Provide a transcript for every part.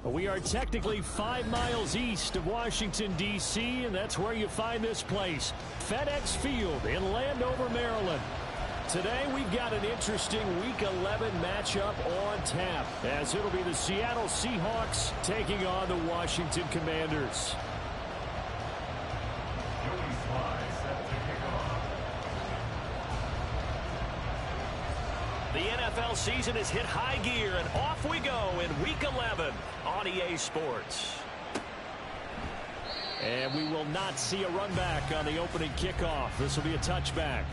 We are technically 5 miles east of Washington, D.C., and that's where you find this place, FedEx Field in Landover, Maryland. Today, we've got an interesting Week 11 matchup on tap, as it'll be the Seattle Seahawks taking on the Washington Commanders. The NFL season has hit high gear, and off we go in Week 11 on EA Sports. And we will not see a run back on the opening kickoff. This will be a touchback.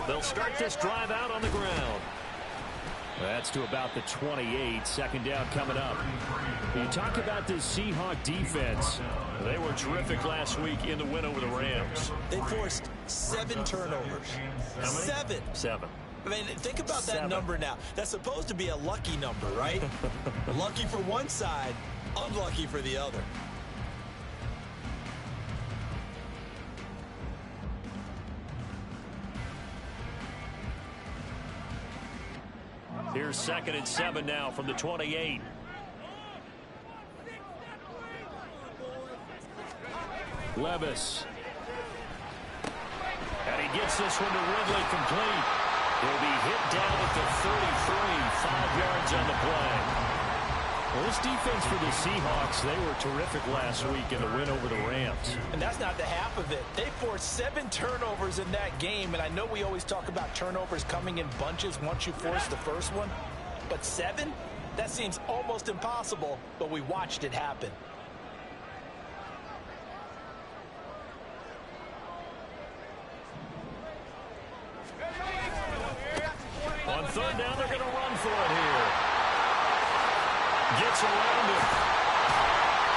They'll start this drive out on the ground. That's to about the 28. Second down coming up. You talk about this Seahawk defense. They were terrific last week in the win over the Rams. They forced 7 turnovers. How many? 7. I mean, think about that number now. That's supposed to be a lucky number, right? Lucky for one side, unlucky for the other. Here's 2nd and 7 now from the 28. Levis. And he gets this one to Ridley complete. He'll be hit down at the 33, 5 yards on the play. Well, this defense for the Seahawks, they were terrific last week in the win over the Rams. And that's not the half of it. They forced 7 turnovers in that game, and I know we always talk about turnovers coming in bunches once you force the first one, but 7? That seems almost impossible, but we watched it happen. On 3rd down, they're going to run for it here. Gets around him.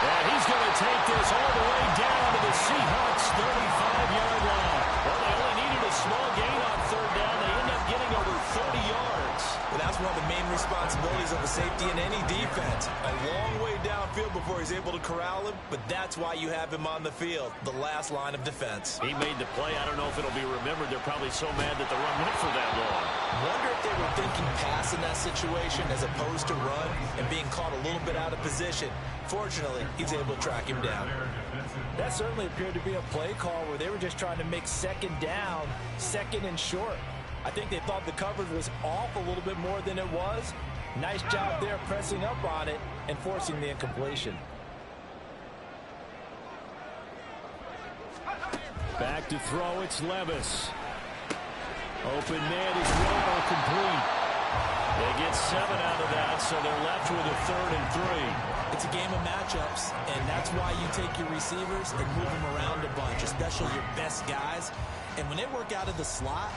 And he's going to take this all the way down to the Seahawks' 35-yard line. Well, they only needed a small gain on 3rd down. They end up getting over 30 yards. Well, that's one of the main responsibilities of a safety in any defense. A long way downfield before he's able to corral him, but that's why you have him on the field, the last line of defense. He made the play. I don't know if it'll be remembered. They're probably so mad that the run went for that long. Wonder if they were thinking pass in that situation as opposed to run and being caught a little bit out of position. Fortunately, he's able to track him down. That certainly appeared to be a play call where they were just trying to make 2nd down, 2nd and short. I think they thought the coverage was off a little bit more than it was. Nice job there pressing up on it and forcing the incompletion. Back to throw, it's Levis. Open man is Waddle complete. They get 7 out of that, so they're left with a 3rd and 3. It's a game of matchups, and that's why you take your receivers and move them around a bunch, especially your best guys. And when they work out of the slot,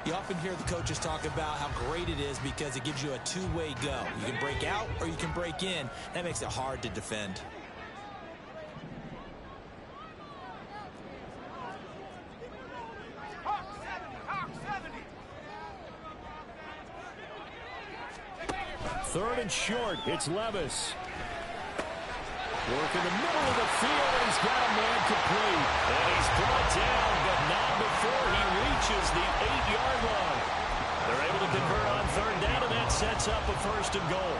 you often hear the coaches talk about how great it is because it gives you a two-way go. You can break out or you can break in. That makes it hard to defend. Third and short, it's Levis. Work in the middle of the field, and he's got a man complete. And he's brought down, but not before he reaches the 8-yard line. They're able to convert on 3rd down, and that sets up a 1st and goal.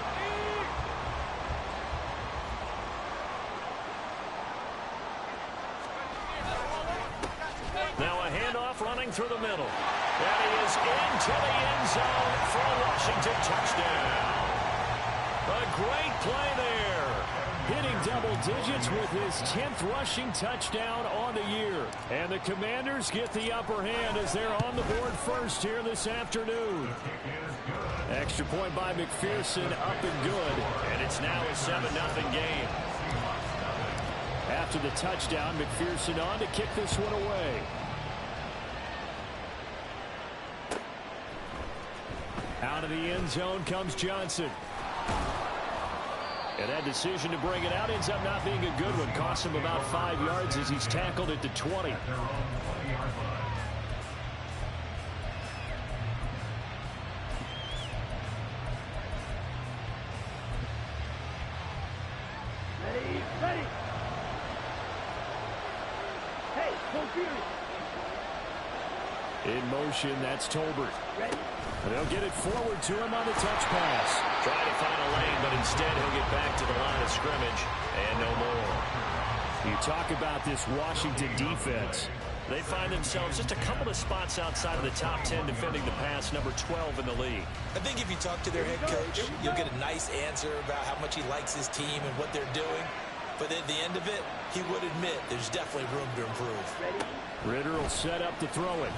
throwing through the middle. And he is into the end zone for a Washington touchdown. A great play there. Hitting double digits with his 10th rushing touchdown on the year. And the Commanders get the upper hand as they're on the board first here this afternoon. Extra point by McPherson, up and good. And it's now a 7-0 game. After the touchdown, McPherson on to kick this one away. Out of the end zone comes Johnson. And that decision to bring it out ends up not being a good one. Costs him about 5 yards as he's tackled at the 20. Ready. Hey, in motion, that's Tolbert. They'll get it forward to him on the touch pass. Trying to find a lane, but instead he'll get back to the line of scrimmage and no more. You talk about this Washington defense. They find themselves just a couple of spots outside of the top 10 defending the pass, number 12 in the league. I think if you talk to their head coach, you'll get a nice answer about how much he likes his team and what they're doing. But at the end of it, he would admit there's definitely room to improve. Ritter will set up to throw it.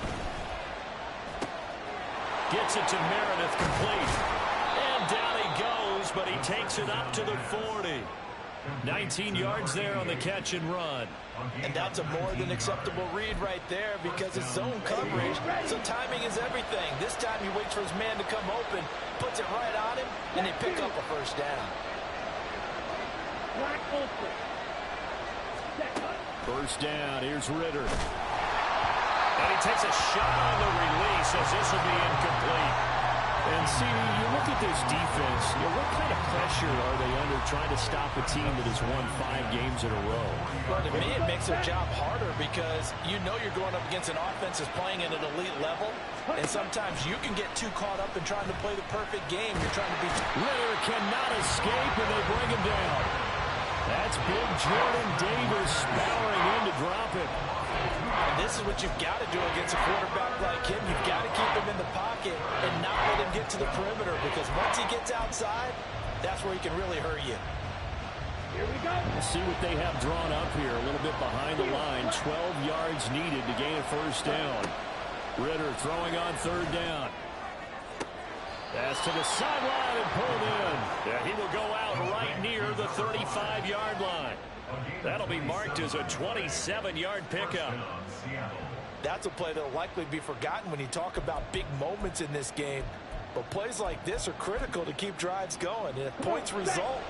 Gets it to Meredith, complete. And down he goes, but he takes it up to the 40. 19 yards there on the catch and run. And that's a more than acceptable read right there because it's zone coverage, so timing is everything. This time he waits for his man to come open, puts it right on him, and they pick up a first down. First down, here's Ritter. And he takes a shot on the release as this will be incomplete. And see, you look at this defense, what kind of pressure are they under trying to stop a team that has won 5 games in a row? Well, to me, it makes their job harder because you know you're going up against an offense that's playing at an elite level, and sometimes you can get too caught up in trying to play the perfect game. You're trying to be... Ritter cannot escape, and they bring him down. That's big Jordan Davis powering in to drop it. And this is what you've got to do against a quarterback like him. You've got to keep him in the pocket and not let him get to the perimeter because once he gets outside, that's where he can really hurt you. Here we go. Let's see what they have drawn up here. A little bit behind the line. 12 yards needed to gain a first down. Ritter throwing on third down. Pass to the sideline and pulled in. Yeah, he will go out right near the 35-yard line. That'll be marked as a 27-yard pickup. That's a play that'll likely be forgotten when you talk about big moments in this game. But plays like this are critical to keep drives going. And if points result,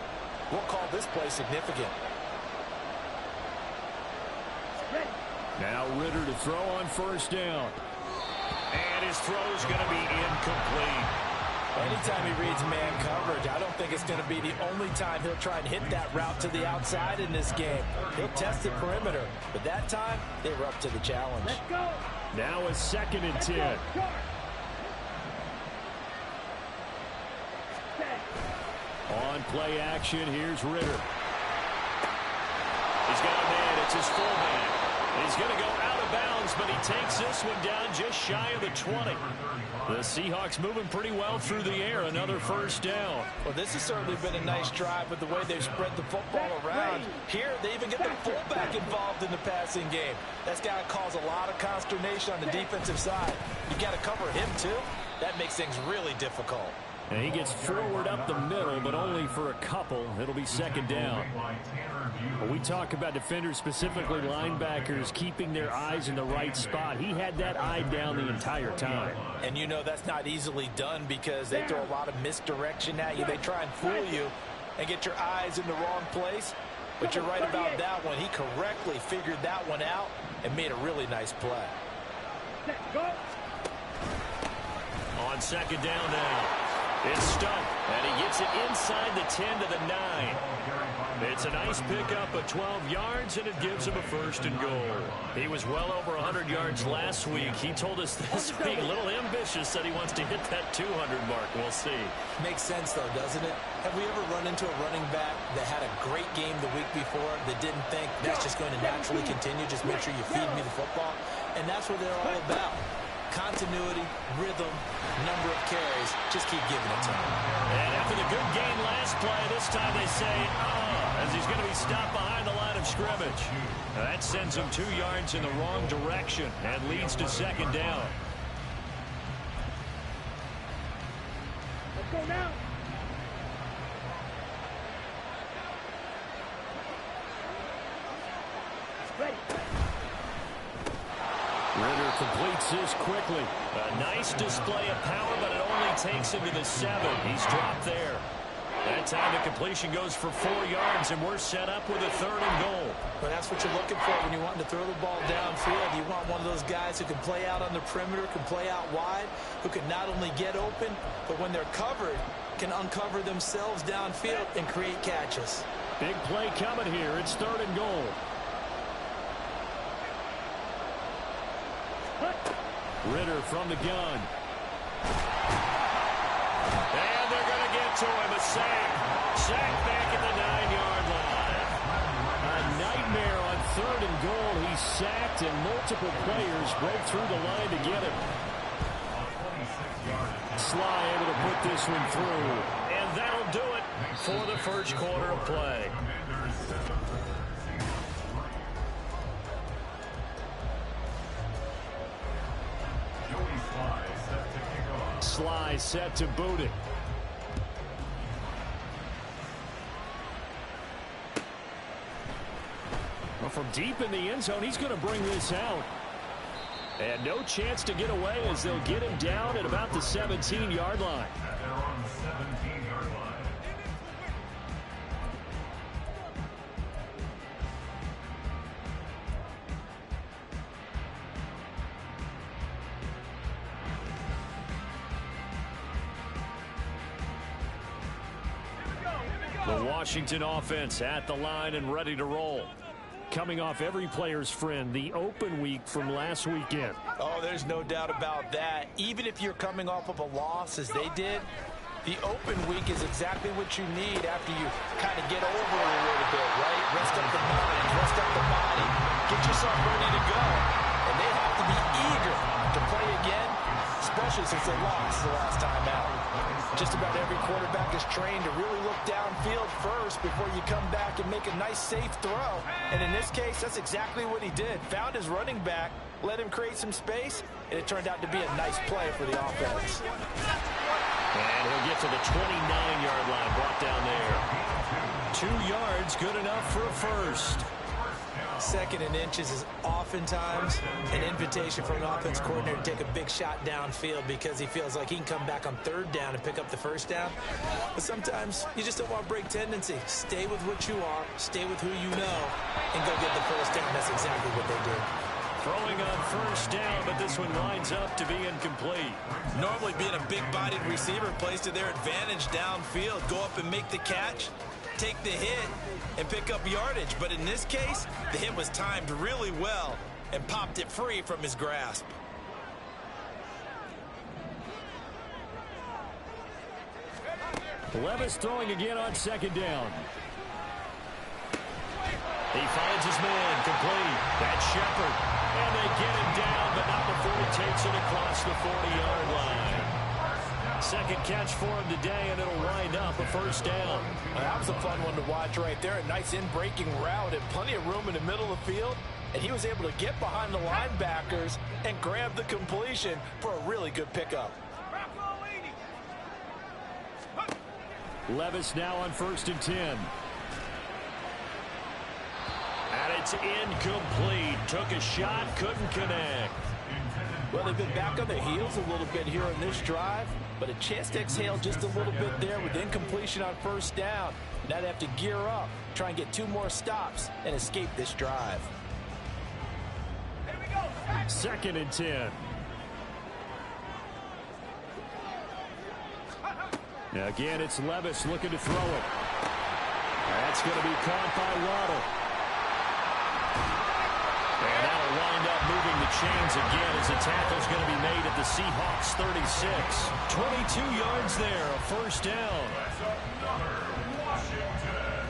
we'll call this play significant. Now Ritter to throw on first down. And his throw is going to be incomplete. Anytime he reads man coverage, I don't think it's going to be the only time he'll try and hit that route to the outside in this game. He'll test the perimeter, but that time they were up to the challenge. Let's go. Now a 2nd and 10. On play action, here's Ritter. He's got a man, it's his fullback. He's going to go out of bounds, but he takes this one down just shy of the 20. The Seahawks moving pretty well through the air. Another first down. Well, this has certainly been a nice drive with the way they've spread the football around. Here, they even get the fullback involved in the passing game. That's got to cause a lot of consternation on the defensive side. You've got to cover him, too. That makes things really difficult. And he gets forward up the middle, but only for a couple. It'll be 2nd down. When we talk about defenders, specifically linebackers, keeping their eyes in the right spot, he had that eye down the entire time. And you know that's not easily done because they throw a lot of misdirection at you. They try and fool you and get your eyes in the wrong place. But you're right about that one. He correctly figured that one out and made a really nice play. On 2nd down now. It's Stumpf, and he gets it inside the 10 to the 9. It's a nice pickup of 12 yards, and it gives him a 1st and goal. He was well over 100 yards last week. He told us this week, a little ambitious, said he wants to hit that 200 mark. We'll see. Makes sense, though, doesn't it? Have we ever run into a running back that had a great game the week before that didn't think that's just going to naturally continue, just make sure you feed me the football? And that's what they're all about. continuity, rhythm, number of carries. Just keep giving it to him. And after the good gain last play, this time they say, as he's going to be stopped behind the line of scrimmage. That sends him 2 yards in the wrong direction and leads to second down. Let's go now. Ready. Ritter completes this quickly. A nice display of power, but it only takes him to the 7. He's dropped there. That time the completion goes for 4 yards, and we're set up with a 3rd and goal. But that's what you're looking for when you want to throw the ball downfield. You want one of those guys who can play out on the perimeter, can play out wide, who can not only get open, but when they're covered, can uncover themselves downfield and create catches. Big play coming here. It's 3rd and goal. Ritter from the gun. And they're going to get to him. A sack. Sack back at the 9-yard line. A nightmare on 3rd and goal. He's sacked, and multiple players broke through the line to get him. Sly able to put this one through. And that'll do it for the first quarter of play. Sly set to boot it. Well, from deep in the end zone, he's going to bring this out. And no chance to get away as they'll get him down at about the 17-yard line. They're on the 17-yard line. The Washington offense at the line and ready to roll. Coming off every player's friend, the open week from last weekend. Oh, there's no doubt about that. Even if you're coming off of a loss as they did, the open week is exactly what you need after you kind of get over it a little bit, right? Rest up the mind, rest up the body, get yourself ready to go. And they have to be eager to play again, especially since they lost the last time out. Just about every quarterback is trained to really look downfield first before you come back and make a nice, safe throw. And in this case, that's exactly what he did. Found his running back, let him create some space, and it turned out to be a nice play for the offense. And he'll get to the 29-yard line, brought down there. 2 yards, good enough for a first. 2nd and inches is oftentimes an invitation for an offense coordinator to take a big shot downfield because he feels like he can come back on 3rd down and pick up the 1st down. But sometimes you just don't want to break tendency. Stay with what you are, stay with who you know, and go get the 1st down. That's exactly what they did. Throwing on 1st down, but this one lines up to be incomplete. Normally being a big-bodied receiver plays to their advantage downfield. Go up and make the catch, take the hit, and pick up yardage. But in this case, the hit was timed really well and popped it free from his grasp. Levis throwing again on 2nd down. He finds his man, complete. That's Shepard. And they get him down, but not before he takes it across the 40-yard line. 2nd catch for him today, and it'll wind up a 1st down. That was a fun one to watch right there. A nice in-breaking route and plenty of room in the middle of the field. And he was able to get behind the linebackers and grab the completion for a really good pickup. Levis now on 1st and 10. And it's incomplete. Took a shot, couldn't connect. Well, they've been back on their heels a little bit here on this drive, but a chance to exhale just a little bit there with incompletion on 1st down. Now they have to gear up, try and get 2 more stops, and escape this drive. 2nd and 10. Now again, it's Levis looking to throw it. That's going to be caught by Waddle. And that'll wind up moving the chains again as the tackle's going to be made at the Seahawks 36. 22 yards there, a 1st down. Washington.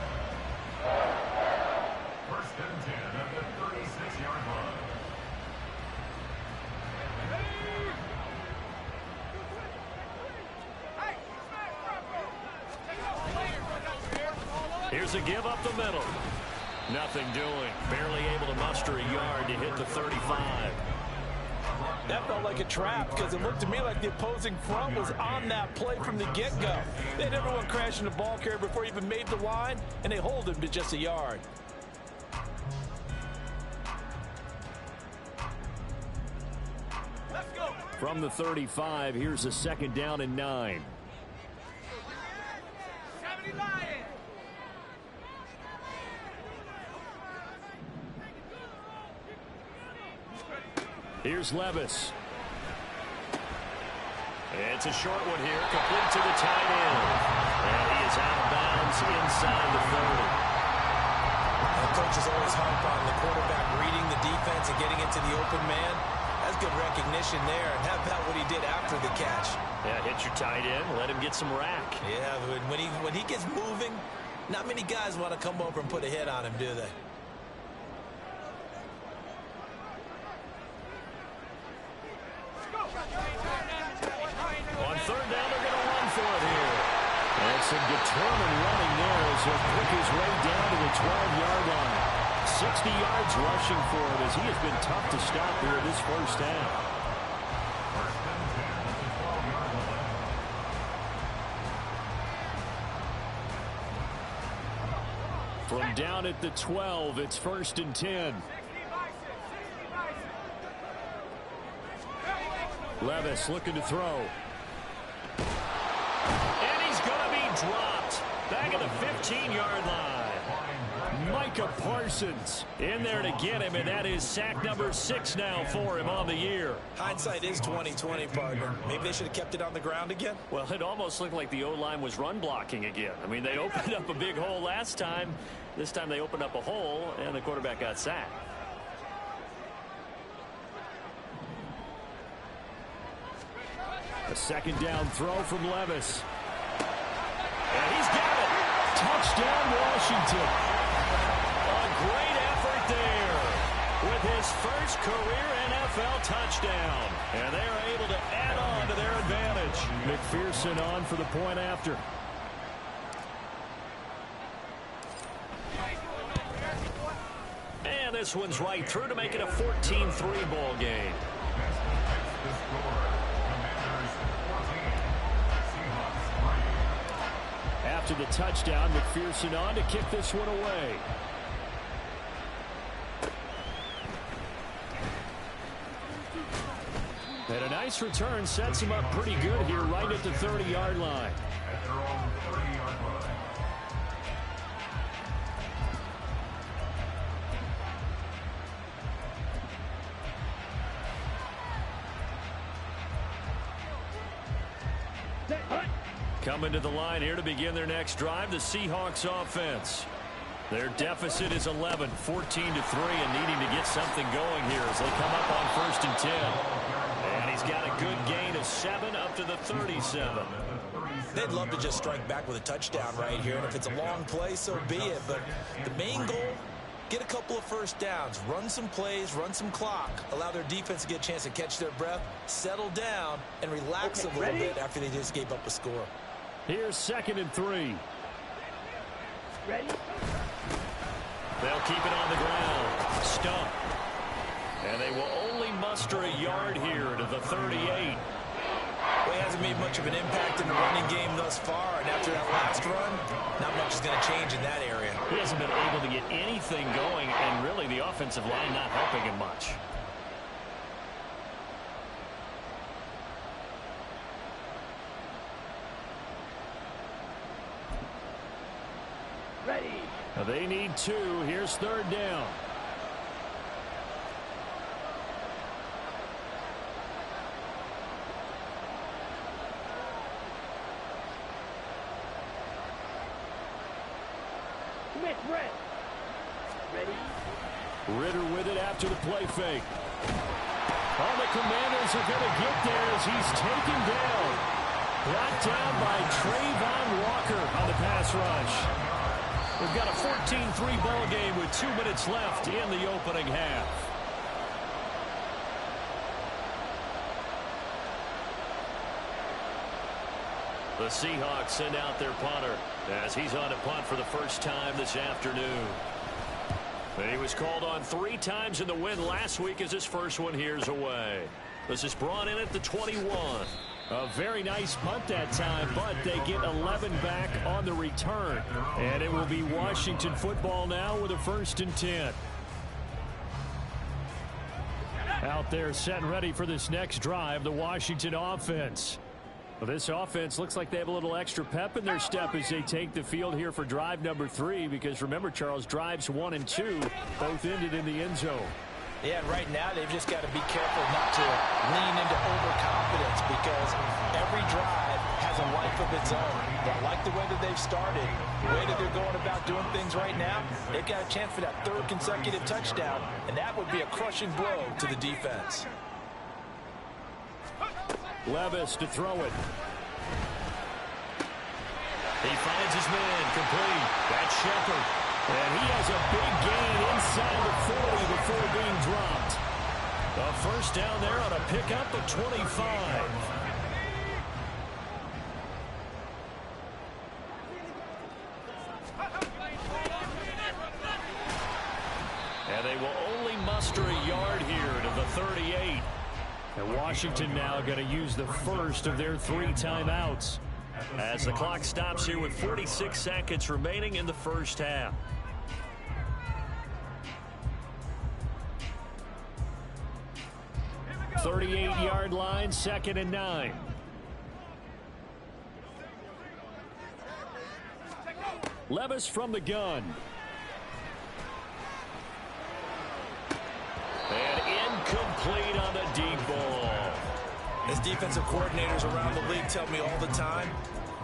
1st and 10 at the 36-yard line. Here's a give up the middle. Nothing doing. Barely able to muster a yard to hit the 35. That felt like a trap because it looked to me like the opposing front was on that play from the get-go. They had everyone crashing the ball carrier before he even made the line, and they hold him to just a yard. Let's go. From the 35, here's a 2nd down and 9. 70 Lions. Here's Levis. It's a short one here, complete to the tight end. And he is out of bounds inside the 30. The coaches always harp on the quarterback reading the defense and getting into the open man. That's good recognition there. And how about what he did after the catch? Yeah, hit your tight end, let him get some rack. Yeah, when he gets moving, not many guys want to come over and put a hit on him, do they? On 3rd down, they're going to run for it here. And some determined running there as he'll pick his way down to the 12-yard line. 60 yards rushing for him as he has been tough to stop here this first half. From down at the 12, it's 1st and 10. Levis looking to throw. And he's going to be dropped. Back at the 15-yard line. Micah Parsons in there to get him, and that is sack number 6 now for him on the year. Hindsight is 20/20, partner. Maybe they should have kept it on the ground again. Well, it almost looked like the O-line was run blocking again. I mean, they opened up a big hole last time. This time they opened up a hole, and the quarterback got sacked. A 2nd down throw from Levis. And he's got it. Touchdown, Washington. A great effort there with his first career NFL touchdown. And they are able to add on to their advantage. McPherson on for the point after. And this one's right through to make it a 14-3 ball game. After the touchdown, McPherson on to kick this one away. And a nice return sets him up pretty good here right at the 30-yard line. At their own 30-yard line. Coming to the line here to begin their next drive, the Seahawks offense. Their deficit is 11, 14-3, and needing to get something going here as they come up on 1st and 10. And he's got a good gain of 7 up to the 37. They'd love to just strike back with a touchdown right here, and if it's a long play, so be it. But the main goal, get a couple of first downs, run some plays, run some clock, allow their defense to get a chance to catch their breath, settle down, and relax a little bit after they just gave up a score. Here's 2nd and 3. Ready? They'll keep it on the ground. Stump. And they will only muster a yard here to the 38. Well, he hasn't made much of an impact in the running game thus far, and after that last run, not much is going to change in that area. He hasn't been able to get anything going, and really the offensive line not helping him much. Ready. They need 2. Here's 3rd down. Commit, Brett. Ready. Ritter with it after the play fake. Oh, the Commanders are going to get there as he's taken down. Brought down by Trayvon Walker on the pass rush. We've got a 14-3 ball game with 2 minutes left in the opening half. The Seahawks send out their punter as he's on a punt for the first time this afternoon. He was called on 3 times in the win last week as his first one here's away. This is brought in at the 21. A very nice punt that time, but they get 11 back on the return. And it will be Washington football now with a 1st and 10. Out there set and ready for this next drive, the Washington offense. Well, this offense looks like they have a little extra pep in their step as they take the field here for drive number 3, because remember, Charles, drives 1 and 2 both ended in the end zone. Yeah, and right now they've just got to be careful not to lean into overconfidence, because every drive has a life of its own. But I like the way that they've started, the way that they're going about doing things right now. They've got a chance for that 3rd consecutive touchdown, and that would be a crushing blow to the defense. Levis to throw it. He finds his man complete. That's Shepard. And he has a big gain inside the 40 before being dropped. A 1st down there on a pickup of 25. And they will only muster a yard here to the 38. And Washington now going to use the first of their 3 timeouts as the clock stops here with 46 seconds remaining in the first half. The 38-yard line, 2nd and 9. Levis from the gun. And incomplete on the deep ball. As defensive coordinators around the league tell me all the time,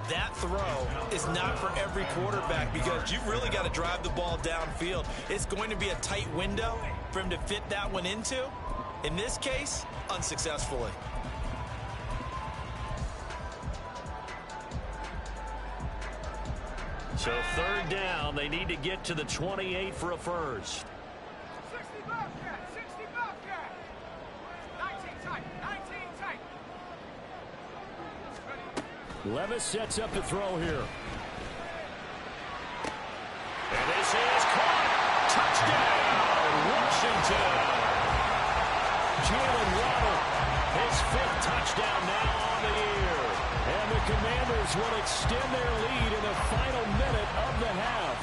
that throw is not for every quarterback, because you've really got to drive the ball downfield. It's going to be a tight window for him to fit that one into. In this case, unsuccessfully. So 3rd down, they need to get to the 28 for a first. 60 Bobcat, 60 Bobcat. 19 tight, 19 tight. Levis sets up to throw here. And this is caught. Touchdown, Washington. Jalen Waddle, his 5th touchdown now on the year. And the Commanders will extend their lead in the final minute of the half.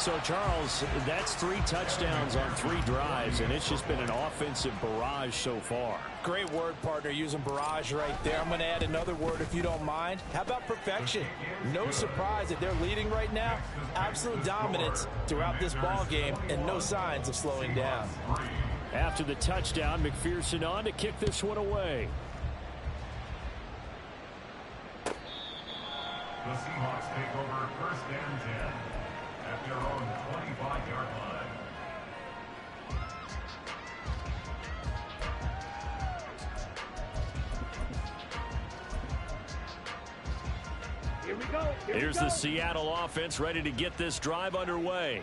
So, Charles, that's 3 touchdowns on 3 drives, and it's just been an offensive barrage so far. Great word, partner, using barrage right there. I'm going to add another word if you don't mind. How about perfection? No surprise that they're leading right now. Absolute dominance throughout this ball game, and no signs of slowing down. After the touchdown, McPherson on to kick this one away. The Seahawks take over 1st and 10 at their own 25-yard line. Here we go. Here's the Seattle offense ready to get this drive underway.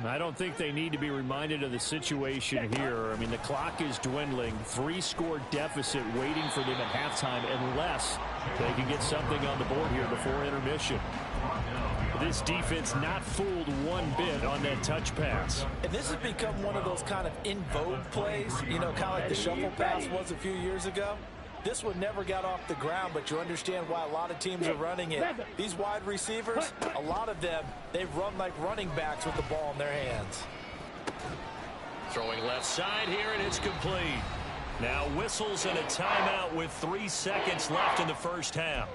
I don't think they need to be reminded of the situation here. I mean, the clock is dwindling. 3-score deficit waiting for them at halftime unless they can get something on the board here before intermission. This defense not fooled one bit on that touch pass. And this has become one of those kind of in vogue plays, you know, kind of like the shuffle pass was a few years ago. This one never got off the ground, but you understand why a lot of teams are running it. These wide receivers, a lot of them, they run like running backs with the ball in their hands. Throwing left side here, and it's complete. Now whistles and a timeout with 3 seconds left in the first half.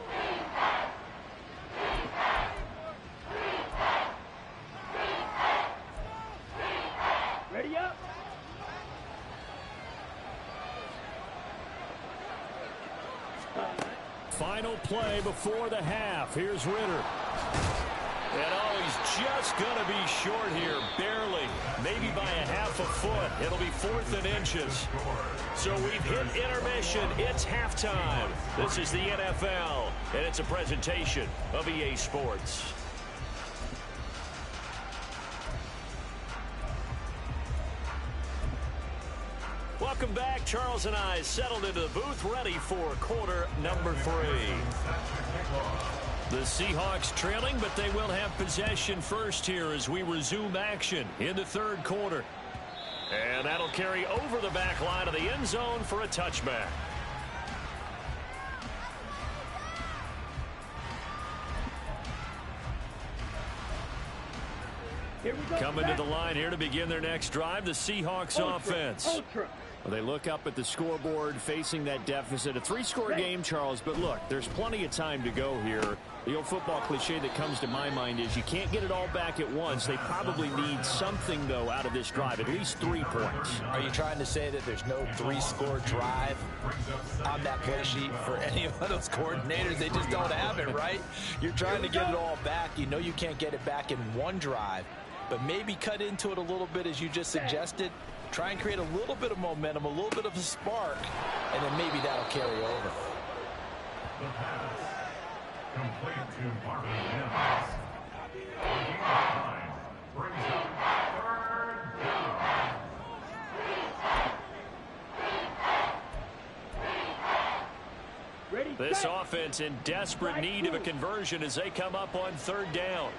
Ready up. Final play before the half. Here's Ritter. And oh, he's just going to be short here, barely, maybe by a half a foot. It'll be 4th and inches. So we've hit intermission. It's halftime. This is the NFL, and it's a presentation of EA Sports. Welcome back. Charles and I settled into the booth, ready for quarter number 3. The Seahawks trailing, but they will have possession first here as we resume action in the third quarter. And that'll carry over the back line of the end zone for a touchback. Coming to the line here to begin their next drive, the Seahawks offense. They look up at the scoreboard facing that deficit. A 3-score game, Charles, but look, there's plenty of time to go here. The old football cliche that comes to my mind is you can't get it all back at once. They probably need something, though, out of this drive, at least 3 points. Are you trying to say that there's no 3-score drive on that play sheet for any of those coordinators? They just don't have it, right? You're trying to get it all back. You know you can't get it back in one drive, but maybe cut into it a little bit as you just suggested. Try and create a little bit of momentum, a little bit of a spark, and then maybe that'll carry over. The pass. Complete to Marvin Mims. Line brings up third down. Ready, This offense in desperate need of a conversion as they come up on third down.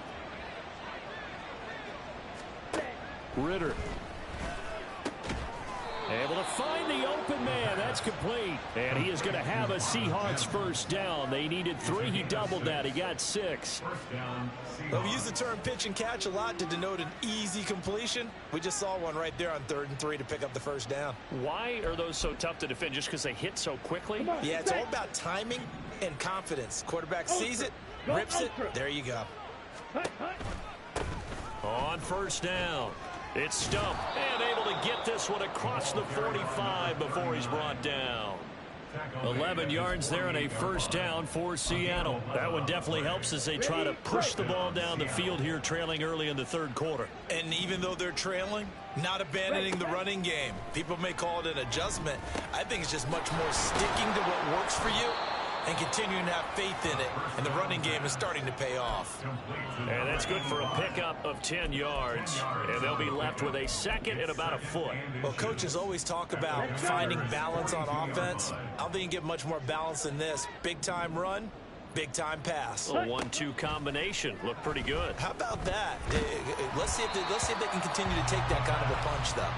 Ritter. Able to find the open man. That's complete. And he is going to have a Seahawks first down. They needed 3. He doubled that. He got 6. Well, we use the term pitch and catch a lot to denote an easy completion. We just saw one right there on 3rd and 3 to pick up the first down. Why are those so tough to defend? Just because they hit so quickly? Yeah, it's all about timing and confidence. Quarterback sees it, rips it. There you go. On first down. It's stumped and able to get this one across the 45 before he's brought down. 11 yards there and a first down for Seattle. That one definitely helps as they try to push the ball down the field here, trailing early in the third quarter. And even though they're trailing, not abandoning the running game. People may call it an adjustment. I think it's just much more sticking to what works for you and continuing to have faith in it, and the running game is starting to pay off. And that's good for a pickup of 10 yards, and they'll be left with a second and about a foot. Well, coaches always talk about finding balance on offense. I don't think you can get much more balance than this. Big-time run, big-time pass. A 1-2 combination. Looked pretty good. How about that? Let's see if they can continue to take that kind of a punch, though.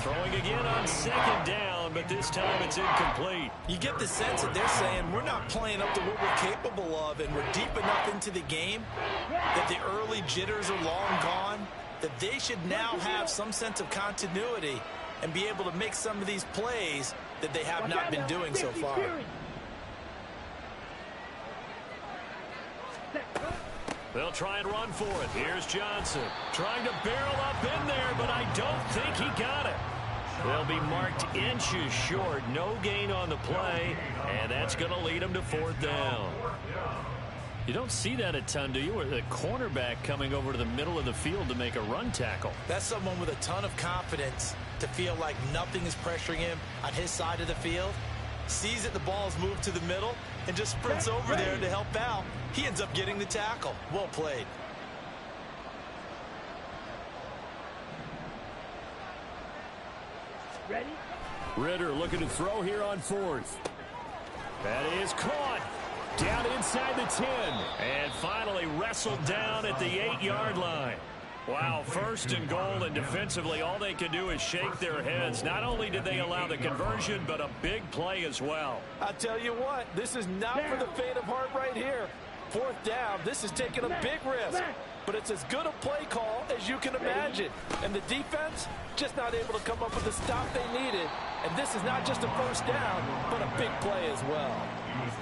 Throwing again on second down, but this time it's incomplete. You get the sense that they're saying we're not playing up to what we're capable of, and we're deep enough into the game that the early jitters are long gone, that they should now have some sense of continuity and be able to make some of these plays that they have not been doing so far. They'll try and run for it. Here's Johnson trying to barrel up in there, but I don't think he got it. They'll be marked inches short. No gain on the play, and that's going to lead them to 4th down. You don't see that a ton, do you? With a cornerback coming over to the middle of the field to make a run tackle. That's someone with a ton of confidence to feel like nothing is pressuring him on his side of the field. Sees that the ball's moved to the middle and just sprints over there to help out. He ends up getting the tackle. Well played. Ready? Ritter looking to throw here on 4th. That is caught. Down inside the 10. And finally wrestled down at the 8-yard line. Wow, 1st and goal, and defensively all they can do is shake their heads. Not only did they allow the conversion, but a big play as well. I tell you what, this is not for the faint of heart right here. 4th down, this is taking a big risk. But it's as good a play call as you can imagine. And the defense just not able to come up with the stop they needed. And this is not just a first down, but a big play as well.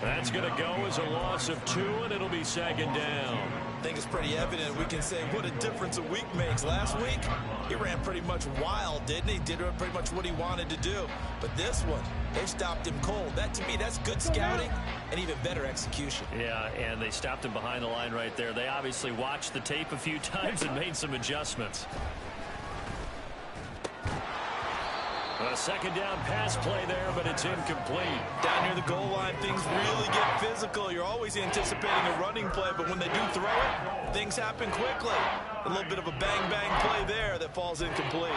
That's going to go as a loss of 2, and it'll be 2nd down. I think it's pretty evident we can say what a difference a week makes. Last week, he ran pretty much wild, didn't he? Did pretty much what he wanted to do. But this one, they stopped him cold. That, to me, that's good scouting and even better execution. Yeah, and they stopped him behind the line right there. They obviously watched the tape a few times and made some adjustments. A 2nd down pass play there, but it's incomplete. Down near the goal line, things really get physical. You're always anticipating a running play, but when they do throw it, things happen quickly. A little bit of a bang-bang play there that falls incomplete.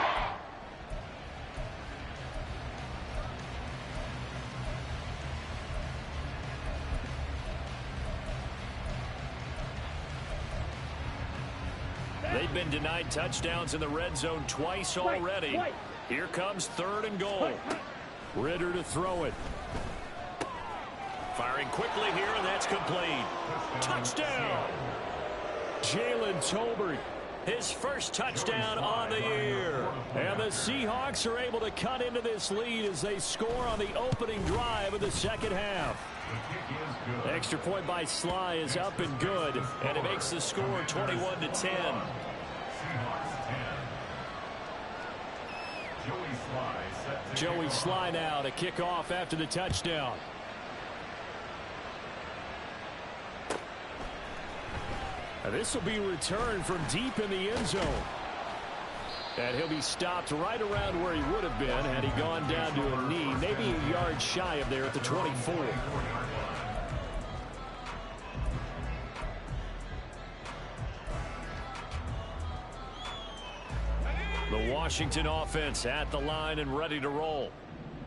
been denied touchdowns in the red zone twice already. Here comes 3rd and goal. Ritter to throw it. Firing quickly here, and that's complete. Touchdown! Jalen Tolbert, his first touchdown on the year. And the Seahawks are able to cut into this lead as they score on the opening drive of the second half. Extra point by Sly is up and good, and it makes the score 21-10. Joey Sly now to kick off after the touchdown. This will be returned from deep in the end zone. And he'll be stopped right around where he would have been had he gone down to a knee, maybe a yard shy of there at the 24. The Washington offense at the line and ready to roll.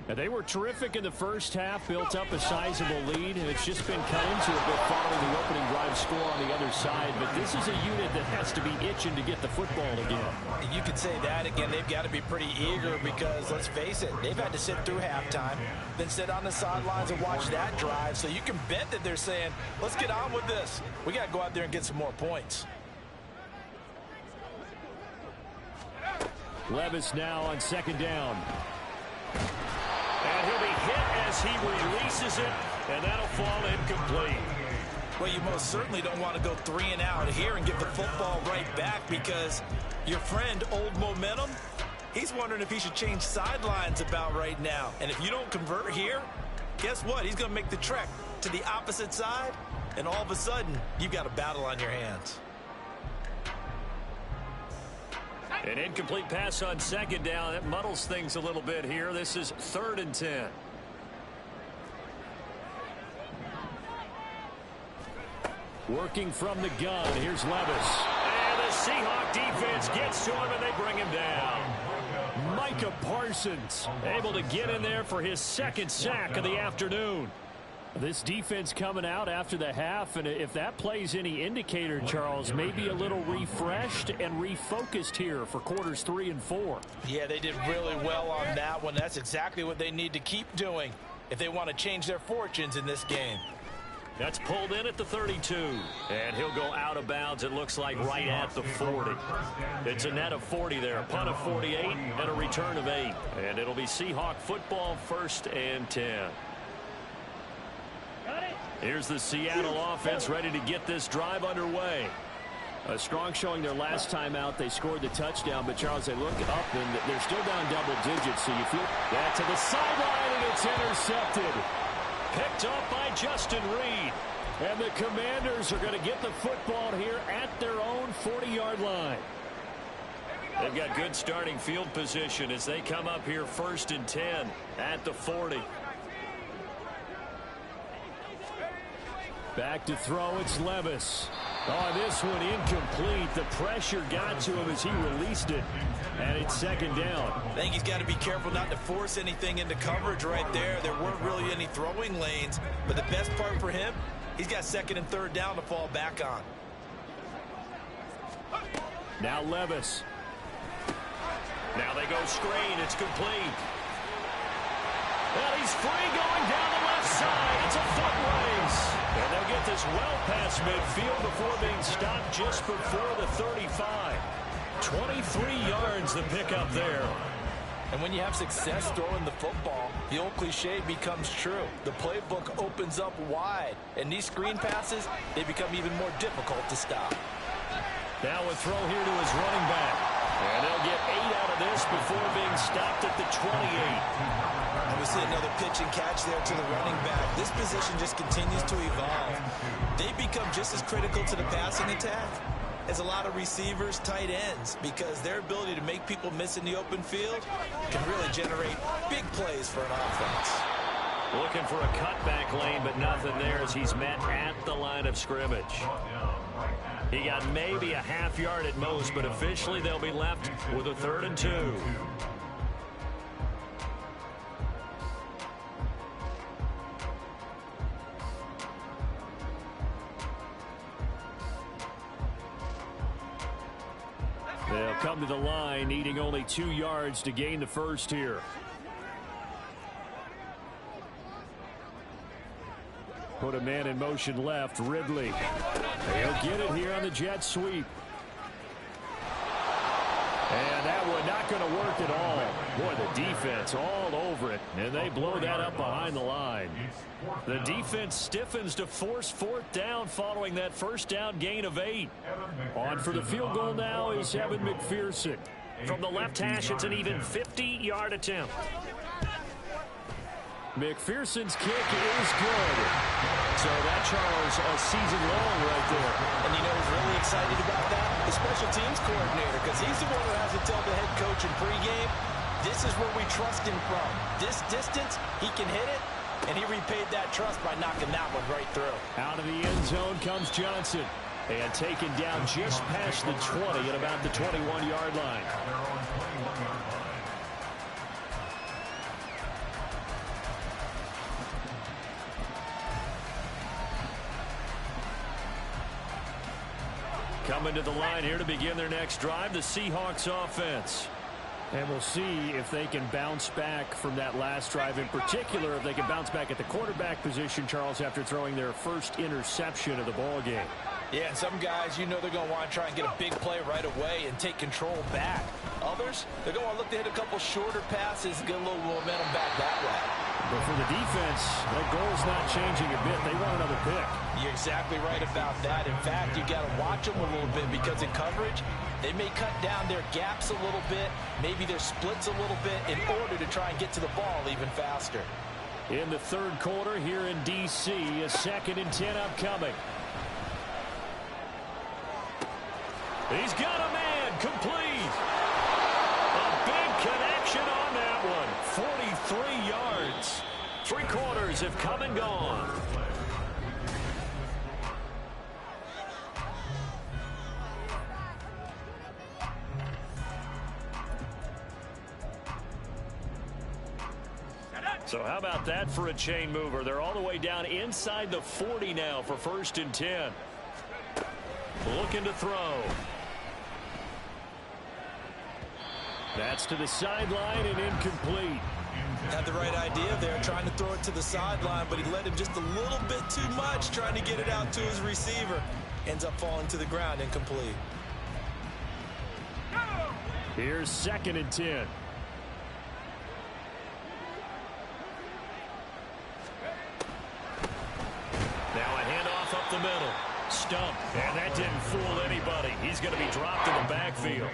And they were terrific in the first half, built up a sizable lead, and it's just been cut into a bit following the opening drive score on the other side. But this is a unit that has to be itching to get the football again. You could say that again. They've got to be pretty eager because, let's face it, they've had to sit through halftime, then sit on the sidelines and watch that drive. So you can bet that they're saying, let's get on with this. We got to go out there and get some more points. Levis now on 2nd down. And he'll be hit as he releases it, and that'll fall incomplete. Well, you most certainly don't want to go 3 and out here and get the football right back because your friend, Old Momentum, he's wondering if he should change sidelines about right now. And if you don't convert here, guess what? He's going to make the trek to the opposite side, and all of a sudden, you've got a battle on your hands. An incomplete pass on 2nd down. That muddles things a little bit here. This is 3rd and 10. Working from the gun. Here's Levis. And the Seahawk defense gets to him, and they bring him down. Micah Parsons able to get in there for his 2nd sack of the afternoon. This defense coming out after the half, and if that plays any indicator, Charles, maybe a little refreshed and refocused here for quarters 3 and 4. Yeah, they did really well on that one. That's exactly what they need to keep doing if they want to change their fortunes in this game. That's pulled in at the 32, and he'll go out of bounds, it looks like, right at the 40. It's a net of 40 there, a punt of 48, and a return of 8. And it'll be Seahawk football, 1st and 10. Here's the Seattle offense ready to get this drive underway. A strong showing their last time out. They scored the touchdown, but Charles, they look up and they're still down double digits, so you feel that to the sideline, and it's intercepted. Picked up by Justin Reed. And the Commanders are going to get the football here at their own 40-yard line. They've got good starting field position as they come up here 1st and 10 at the 40. Back to throw, it's Levis. Oh, this one incomplete. The pressure got to him as he released it. And it's 2nd down. I think he's got to be careful not to force anything into coverage right there. There weren't really any throwing lanes. But the best part for him, he's got 2nd and 3rd down to fall back on. Now Levis. Now they go screen. It's complete. Well, he's free going down the left side. It's a foot race. And they'll get this well past midfield before being stopped just before the 35. 23 yards the pickup there. And when you have success throwing the football, the old cliche becomes true. The playbook opens up wide. And these screen passes, they become even more difficult to stop. Now a throw here to his running back. And they'll get 8 out of this before being stopped at the 28. We see another pitch and catch there to the running back. This position just continues to evolve. They become just as critical to the passing attack as a lot of receivers, tight ends, because their ability to make people miss in the open field can really generate big plays for an offense. Looking for a cutback lane, but nothing there as he's met at the line of scrimmage. He got maybe a half yard at most, but officially they'll be left with a 3rd and 2. They'll come to the line, needing only 2 yards to gain the first here. Put a man in motion left, Ridley. He'll get it here on the jet sweep. And that one not going to work at all. Boy, the defense all over it, and they blow that up behind the line. The defense stiffens to force 4th down following that first down gain of 8. On for the field goal now is Evan McPherson. From the left hash, it's an even 50-yard attempt. McPherson's kick is good. So that, Charles, a season long right there. And you know who's really excited about that? The special teams coordinator, because he's the one who has to tell the head coach in pregame, this is where we trust him from. This distance, he can hit it, and he repaid that trust by knocking that one right through. Out of the end zone comes Johnson. And taken down just past the 20 at about the 21-yard line. Coming to the line here to begin their next drive, the Seahawks offense. And we'll see if they can bounce back from that last drive, in particular if they can bounce back at the quarterback position, Charles, after throwing their first interception of the ball game. Yeah, some guys, you know they're going to want to try and get a big play right away and take control back. Others, they're going to look to hit a couple shorter passes, get a little momentum back that way. But for the defense, that goal's not changing a bit. They want another pick. You're exactly right about that. In fact, you got to watch them a little bit because in coverage, they may cut down their gaps a little bit, maybe their splits a little bit in order to try and get to the ball even faster. In the third quarter here in D.C., a 2nd and 10 upcoming. He's got a man complete. A big connection on that one. 43 yards. 3 quarters have come and gone. So how about that for a chain mover? They're all the way down inside the 40 now for 1st and 10. Looking to throw. That's to the sideline and incomplete. Had the right idea there, trying to throw it to the sideline, but he let him just a little bit too much, trying to get it out to his receiver. Ends up falling to the ground, incomplete. Here's 2nd and 10. Now a handoff up the middle. Stump, and that didn't fool anybody. He's going to be dropped in the backfield.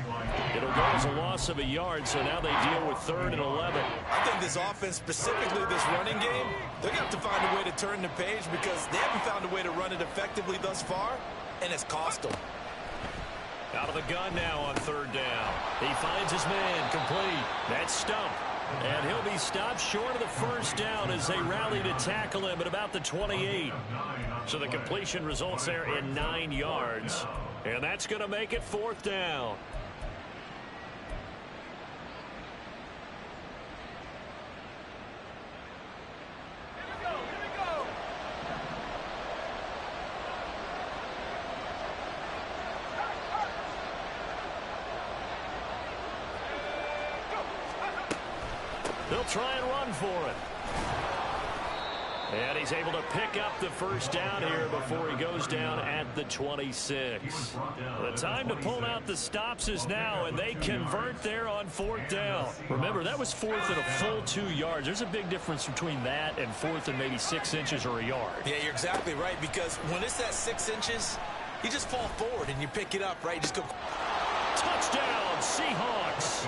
It'll go as a loss of a yard, so now they deal with 3rd and 11. I think this offense, specifically this running game, they're going to have to find a way to turn the page because they haven't found a way to run it effectively thus far, and it's cost them. Out of the gun now on 3rd down. He finds his man complete. That's Stump. And he'll be stopped short of the 1st down as they rally to tackle him at about the 28. So the completion results there in 9 yards. And that's going to make it 4th down. They'll try and run for it. And he's able to pick up the 1st down here before he goes down at the 26. The time to pull out the stops is now, and they convert there on 4th down. Remember, that was 4th and a full 2 yards. There's a big difference between that and 4th and maybe 6 inches or a yard. Yeah, you're exactly right, because when it's that 6 inches, you just fall forward and you pick it up, right? You just go. Touchdown, Seahawks.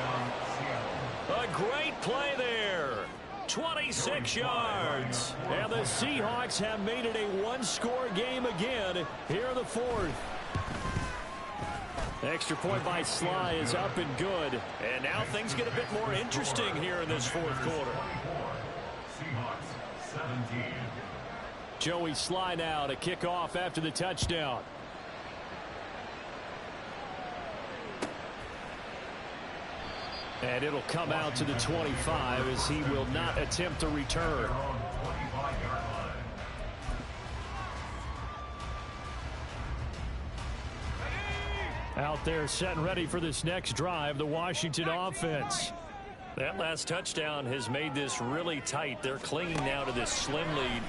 A great play there. 26 yards. And the Seahawks have made it a 1-score game again here in the 4th. Extra point by Sly is up and good. And now things get a bit more interesting here in this 4th quarter. Seahawks 17. Joey Sly now to kick off after the touchdown. And it'll come out to the 25 as he will not attempt to return. Out there set and ready for this next drive, the Washington offense. That last touchdown has made this really tight. They're clinging now to this slim lead.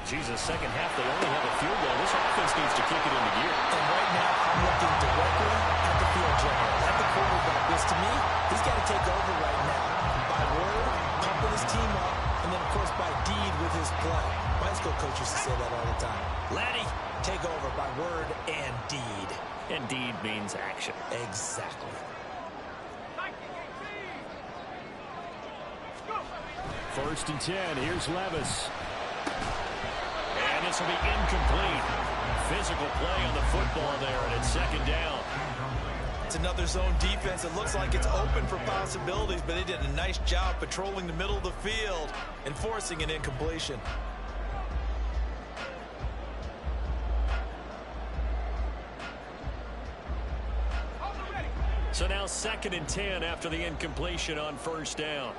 Second half, they only have a field goal. This offense needs to kick it into gear. And right now, I'm looking directly at the field general. At the quarterback, this to me, he's got to take over right now. By word, pumping his team up, and then, of course, by deed with his play. My high school coach used to say that all the time. Laddie, take over by word and deed. And deed means action. Exactly. First and 10. Here's Levis. And this will be incomplete. Physical play on the football there, and it's second down. It's another zone defense. It looks like it's open for possibilities, but they did a nice job patrolling the middle of the field and forcing an incompletion. So now second and 10 after the incompletion on first down.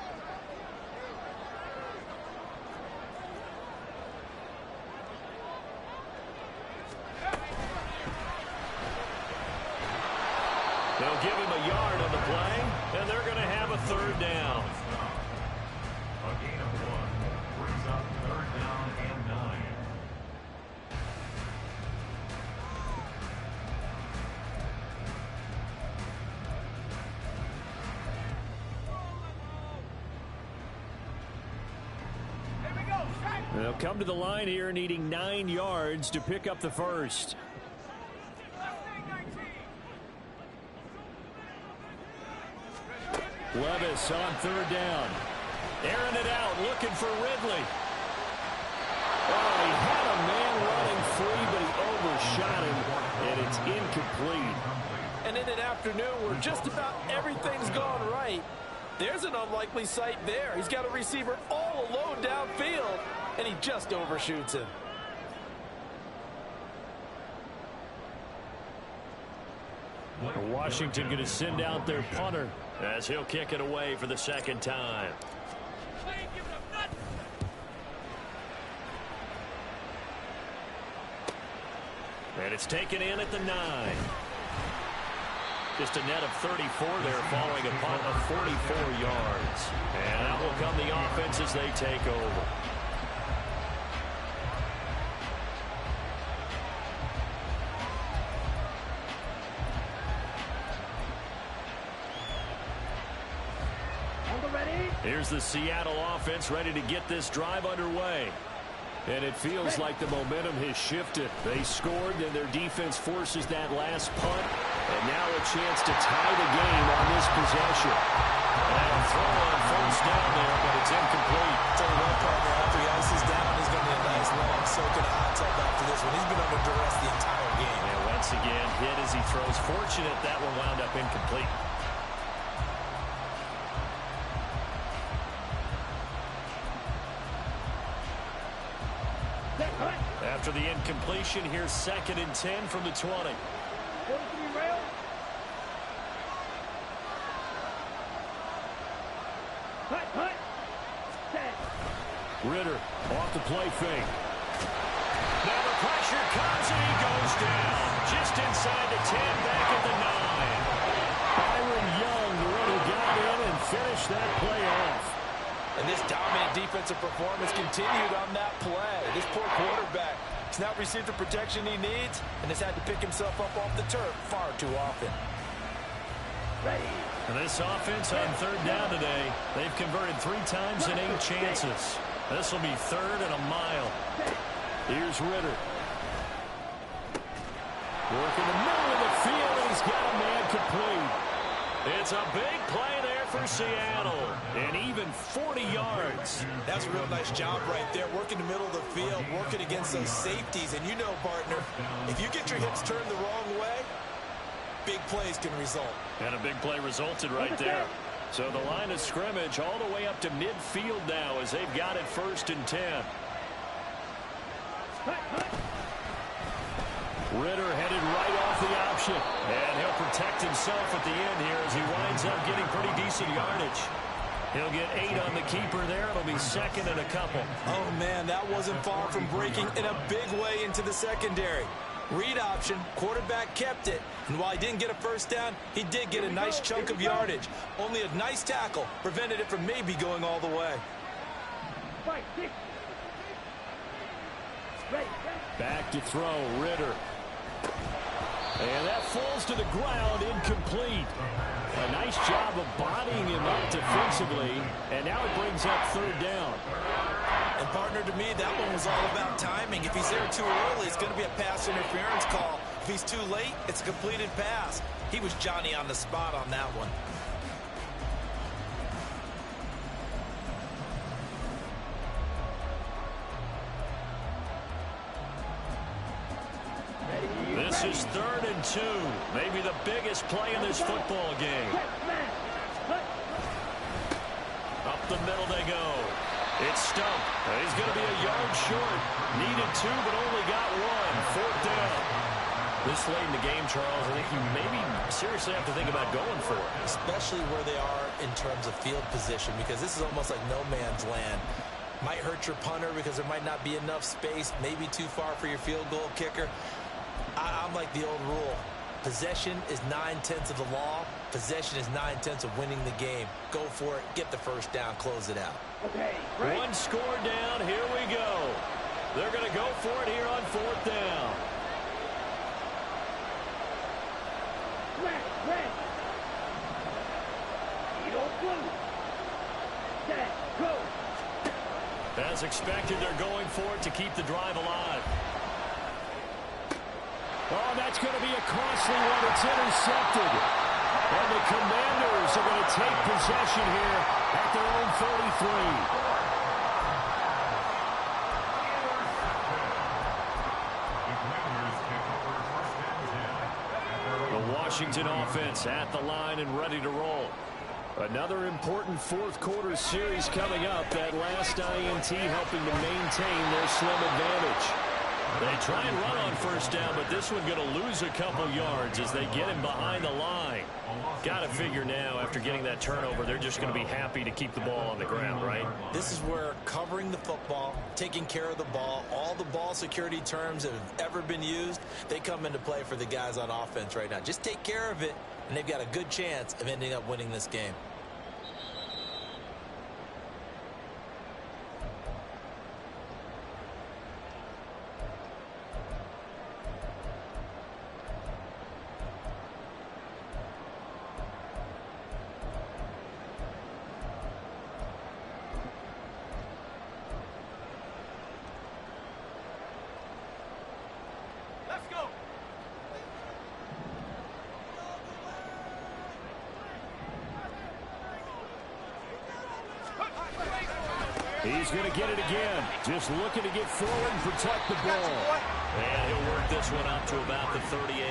They'll give him a yard on the play, and they're going to have a third down. A gain of 1 brings up third down and 9. They'll come to the line here needing 9 yards to pick up the first. Levis on third down. Airing it out, looking for Ridley. Oh, he had a man running free, but he overshot him, and it's incomplete. And in an afternoon where just about everything's gone right, there's an unlikely sight there. He's got a receiver all alone downfield, and he just overshoots him. Washington going to send out their punter as he'll kick it away for the second time. And it's taken in at the 9. Just a net of 34 there following a punt of 44 yards. And out will come the offense as they take over. Here's the Seattle offense ready to get this drive underway. And it feels like the momentum has shifted. They scored, and their defense forces that last punt. And now a chance to tie the game on this possession. And a throw on first down there, but it's incomplete. Tell you what, partner, after he ices down, he's going to be a nice long soak in a hot tub after this one. He's been under duress the entire game. And once again, hit as he throws. Fortunate that one wound up incomplete. After the incompletion, here's second and 10 from the 20. Ritter off the play fake. Now the pressure comes and he goes down. Just inside the 10, back at the 9. Byron Young, the one who got in and finished that play off. And this dominant defensive performance continued on that play. This poor quarterback has not received the protection he needs and has had to pick himself up off the turf far too often. And this offense on third down today, they've converted 3 times in 8 chances. This will be third and a mile. Here's Ritter. Working the middle of the field, and he's got a man complete. It's a big play there for Seattle, and even 40 yards. That's a real nice job right there, working the middle of the field, working against those safeties. And you know, partner, if you get your hips turned the wrong way, big plays can result. And a big play resulted right there. So the line of scrimmage all the way up to midfield now as they've got it first and 10. Ritter headed right off the option. And he'll protect himself at the end here as he winds up getting pretty decent yardage. He'll get 8 on the keeper there. It'll be second and a couple. Oh, man, that wasn't far from breaking in a big way into the secondary. Read option, quarterback kept it, and while he didn't get a first down, he did get a nice chunk of yardage. Only a nice tackle prevented it from maybe going all the way. Back to throw, Ritter. And that falls to the ground, incomplete. A nice job of bodying him up defensively, and now it brings up third down. And partner, to me, that one was all about timing. If he's there too early, it's going to be a pass interference call. If he's too late, it's a completed pass. He was Johnny on the spot on that one. This is 3rd and 2. Maybe the biggest play in this football game. Up the middle they go. It's stumped. He's going to be a yard short. Needed 2, but only got 1. 4th down. This late in the game, Charles, I think you maybe seriously have to think about going for it. Especially where they are in terms of field position, because this is almost like no man's land. Might hurt your punter because there might not be enough space, maybe too far for your field goal kicker. I'm like the old rule. Possession is 9/10 of the law. Possession is 9/10 of winning the game. Go for it. Get the first down. Close it out. Okay, One score down. Here we go. They're going to go for it here on 4th down. Red. Eagle blue. Set, go. As expected, they're going for it to keep the drive alive. Oh, that's going to be a costly one. It's intercepted. And the Commanders are going to take possession here at their own 33. The Washington offense at the line and ready to roll. Another important 4th quarter series coming up. That last INT helping to maintain their slim advantage. They try and run on first down, but this one going to lose a couple yards as they get him behind the line. Got to figure now, after getting that turnover, they're just going to be happy to keep the ball on the ground, right? This is where covering the football, taking care of the ball, all the ball security terms that have ever been used, they come into play for the guys on offense right now. Just take care of it, and they've got a good chance of ending up winning this game. Let's go. He's going to get it again. Just looking to get forward and protect the ball. And he'll work this one up to about the 38.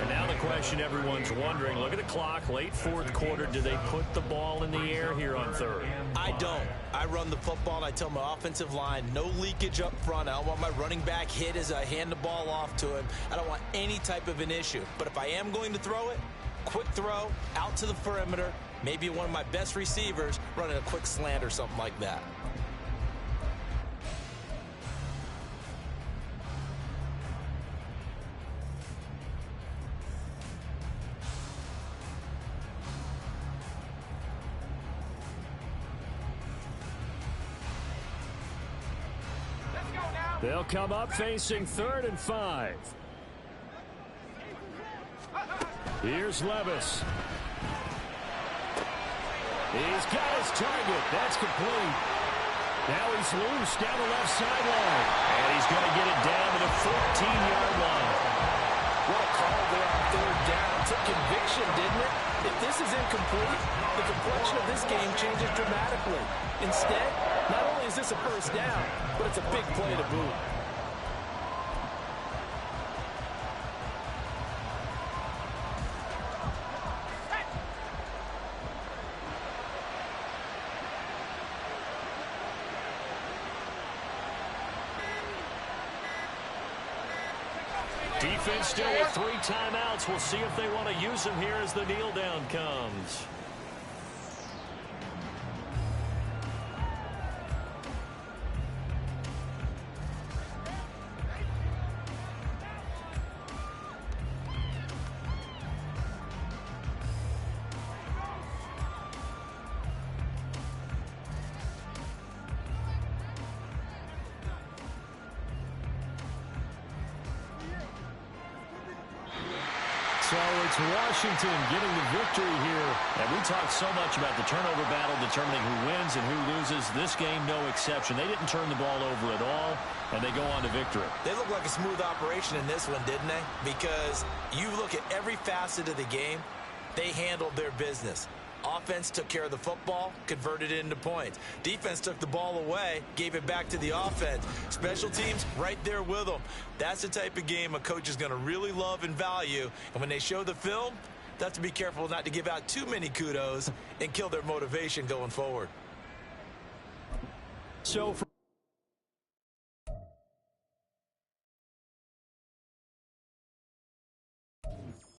And now the question everyone's wondering, look at the clock, late 4th quarter. Do they put the ball in the air here on 3rd? I don't. I run the football, and I tell my offensive line, no leakage up front. I don't want my running back hit as I hand the ball off to him. I don't want any type of an issue. But if I am going to throw it, quick throw, out to the perimeter, maybe one of my best receivers running a quick slant or something like that. They'll come up facing 3rd and 5. Here's Levis. He's got his target. That's complete. Now he's loose down the left sideline. And he's going to get it down to the 14-yard line. What a call there on 3rd down. Took conviction, didn't it? If this is incomplete, the complexion of this game changes dramatically. Instead, not only is this a first down, but it's a big play to boot. Defense still with 3 timeouts. We'll see if they want to use them here as the kneel down comes. So it's Washington getting the victory here. And we talked so much about the turnover battle determining who wins and who loses. This game, no exception. They didn't turn the ball over at all, and they go on to victory. They look like a smooth operation in this one, didn't they? Because you look at every facet of the game, they handled their business. Offense took care of the football, converted it into points. Defense took the ball away, gave it back to the offense. Special teams right there with them. That's the type of game a coach is going to really love and value. And when they show the film, they have to be careful not to give out too many kudos and kill their motivation going forward. So for